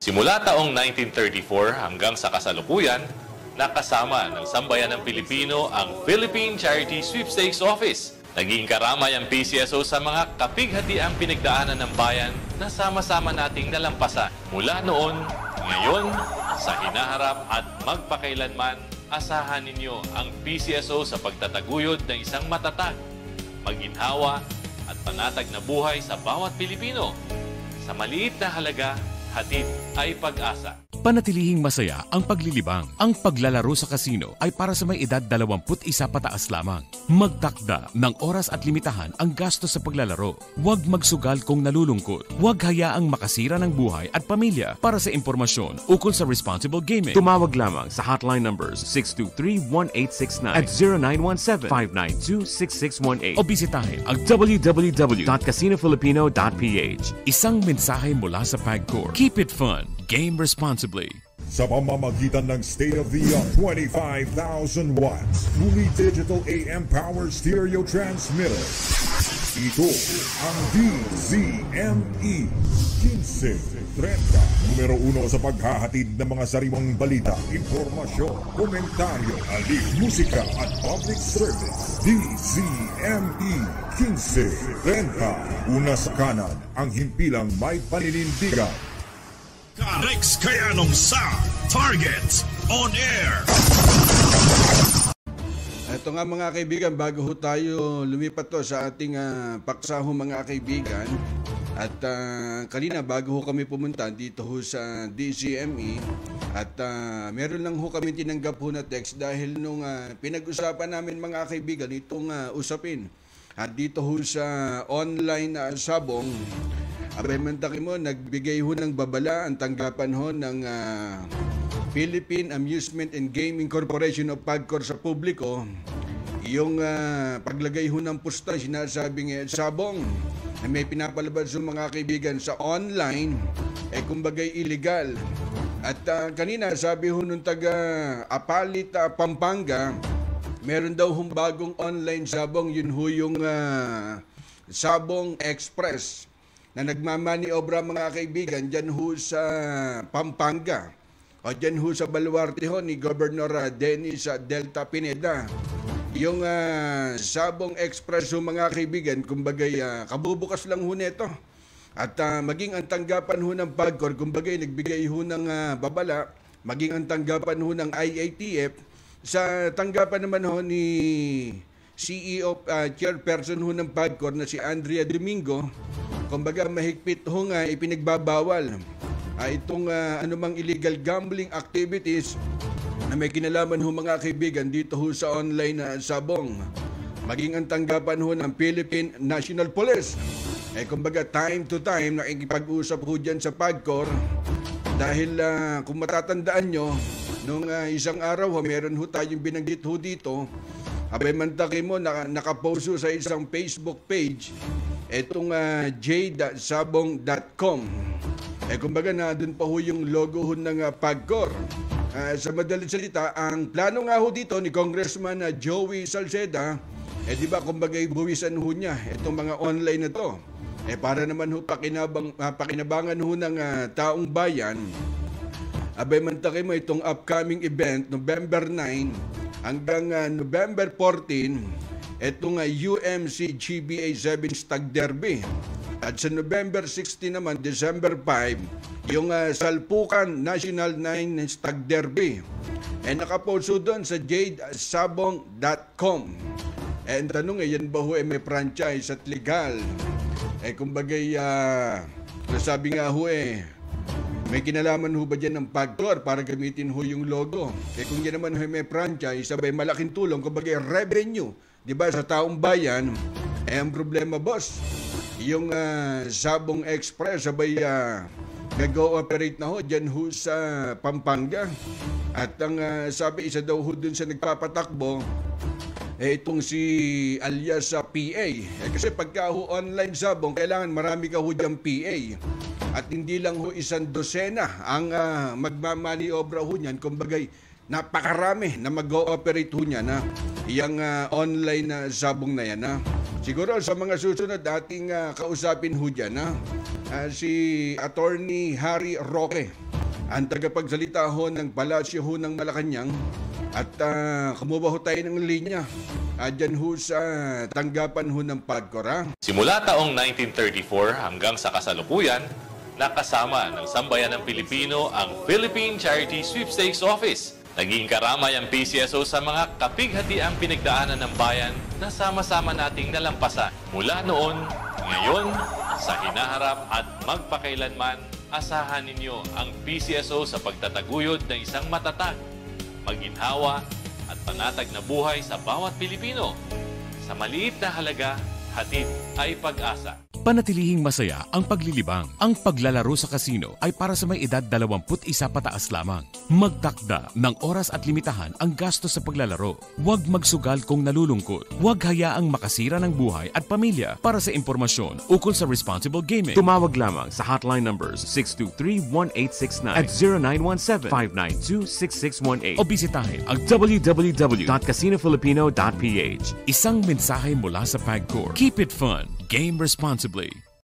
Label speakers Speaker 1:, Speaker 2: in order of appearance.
Speaker 1: Simula taong 1934 hanggang sa kasalukuyan, nakasama ng sambayan ng Pilipino ang Philippine Charity Sweepstakes Office. Naging karamay ang PCSO sa mga kapighatiang pinagdaanan ng bayan na sama-sama nating nalampasan. Mula noon, ngayon, sa hinaharap at magpakailanman, asahan ninyo ang PCSO sa pagtataguyod ng isang matatag, maginhawa at panatag na buhay sa bawat Pilipino. Sa maliit na halaga, hatid ay pag-asa.
Speaker 2: Panatilihing masaya ang paglilibang. Ang paglalaro sa kasino ay para sa may edad 21 pataas lamang. Magtakda ng oras at limitahan ang gastos sa paglalaro. Huwag magsugal kung nalulungkot. Huwag hayaang makasira ng buhay at pamilya. Para sa impormasyon ukol sa responsible gaming, tumawag lamang sa hotline numbers 623-1869 at 0917-592-6618 o bisitahin ang www.casinofilipino.ph. Isang mensahe mula sa PAGCOR. Keep it fun. Game responsibly.
Speaker 3: Sa pamamagitan ng state-of-the-art 25,000 watts fully digital AM power stereo transmitter. Ito ang DZME 1530. Numero 1 sa paghahatid ng mga sariwang balita, impormasyon, komentaryo, aliw, musika at public service. DZME 1530. Una sa kanan, ang himpilang may paninindigan.
Speaker 4: Rex Kayanong sa Target On Air.
Speaker 5: Ito nga mga kaibigan, bago ho tayo lumipat to sa ating paksa ho mga kaibigan. At kanina bago ho kami pumunta dito ho sa DCME at meron lang ho kami tinanggap ho na text dahil nung pinag-usapan namin mga kaibigan itong usapin. At dito ho sa online sabong, abay mantaki mo, nagbigay ho ng babala ang tanggapan ho ng Philippine Amusement and Gaming Corporation of PAGCOR sa publiko. Yung paglagay ho ng pusta, sinasabing sabong na may pinapalabas ho mga kaibigan sa online, kumbagay illegal. At kanina sabi ho nung taga Apalit, Pampanga, meron daw hong bagong online sabong, yun ho yung Sabong Express na nagmamaniobra mga kaibigan dyan ho sa Pampanga o dyan ho sa Baluarte ho ni Governor Dennis Delta Pineda. Yung Sabong Express ho mga kaibigan, kumbagay kabubukas lang ho neto. At maging ang tanggapan ho ng PAGCOR, kumbagay nagbigay ho ng babala, maging ang tanggapan ho ng IATF, sa tanggapan naman ho ni CEO, chairperson ho ng PAGCOR na si Andrea Domingo, kumbaga mahigpit ho nga ipinagbabawal itong anumang illegal gambling activities na may kinalaman ho mga kaibigan dito ho sa online sabong. Maging ang tanggapan ho ng Philippine National Police. Kumbaga time to time nakikipag-usap ho dyan sa PAGCOR dahil kung matatandaan nyo, nung isang araw meron ho tayong binanggit ho dito. Abay mantaki mo, nakapost sa isang Facebook page itong j.sabong.com. Kumbaga na doon pa ho yung logo ho ng PAGCOR. Sa madaling salita, ang plano nga ho dito ni Congressman Joey Salceda, di ba kumbaga buwisan ho niya itong mga online na to. Para naman ho pakinabangan ho ng taong bayan. Abay mantaki mo itong upcoming event, November 9, hanggang November 14, itong UMC GBA 7 Stag Derby. At sa November 16 naman, December 5, yung Salpukan National 9 Stag Derby. Nakapost doon sa jadesabong.com. Ang tanong yan ba ho may franchise at legal? Kumbagay, sabi nga ho may kinalaman ho ba dyan ng PAGCOR para gamitin ho yung logo? Kung yan naman ho may franchise, sabay malaking tulong, kumbaga revenue, di ba, sa taong bayan. Ang problema, boss, yung Sabong Express, sabay nag-ooperate na ho dyan ho sa Pampanga. At ang sabi, isa daw ho dun sa nagpapatakbo, itong si alias sa PA. Kasi pagka ho online sabong, kailangan marami ka ho dyan PA. At hindi lang ho isang dosena ang magmamaniobra ho niyan. Kumbagay, napakarami na mag-ooperate ho niyan. Yung online na sabong na yan. Siguro sa mga susunod ating kausapin ho dyan, si Attorney Harry Roque, ang tagapagsalita ho ng Palasyo ho ng Malacanang, at kumuha ho tayo ng linya dyan ho sa tanggapan ho ng PAGCOR.
Speaker 1: Simula taong 1934 hanggang sa kasalukuyan, nakasama ng sambayan ng Pilipino ang Philippine Charity Sweepstakes Office. Naging karamay ang PCSO sa mga kapighatiang pinagdaanan ng bayan na sama-sama nating nalampasan. Mula noon, ngayon, sa hinaharap at magpakailanman, asahan ninyo ang PCSO sa pagtataguyod ng isang matatag, maginhawa at panatag na buhay sa bawat Pilipino. Sa maliit na halaga, hatid ay pag-asa.
Speaker 2: Panatilihing masaya ang paglilibang. Ang paglalaro sa kasino ay para sa may edad 21 pataas lamang. Magtakda ng oras at limitahan ang gastos sa paglalaro. Huwag magsugal kung nalulungkot. Huwag hayaang makasira ng buhay at pamilya. Para sa impormasyon ukol sa responsible gaming,
Speaker 6: tumawag lamang sa hotline numbers 623-1869 at 0917-592-6618
Speaker 2: o bisitahin ang
Speaker 6: www.casinofilipino.ph.
Speaker 2: isang mensahe mula sa PAGCOR. Keep it fun. Game responsibly.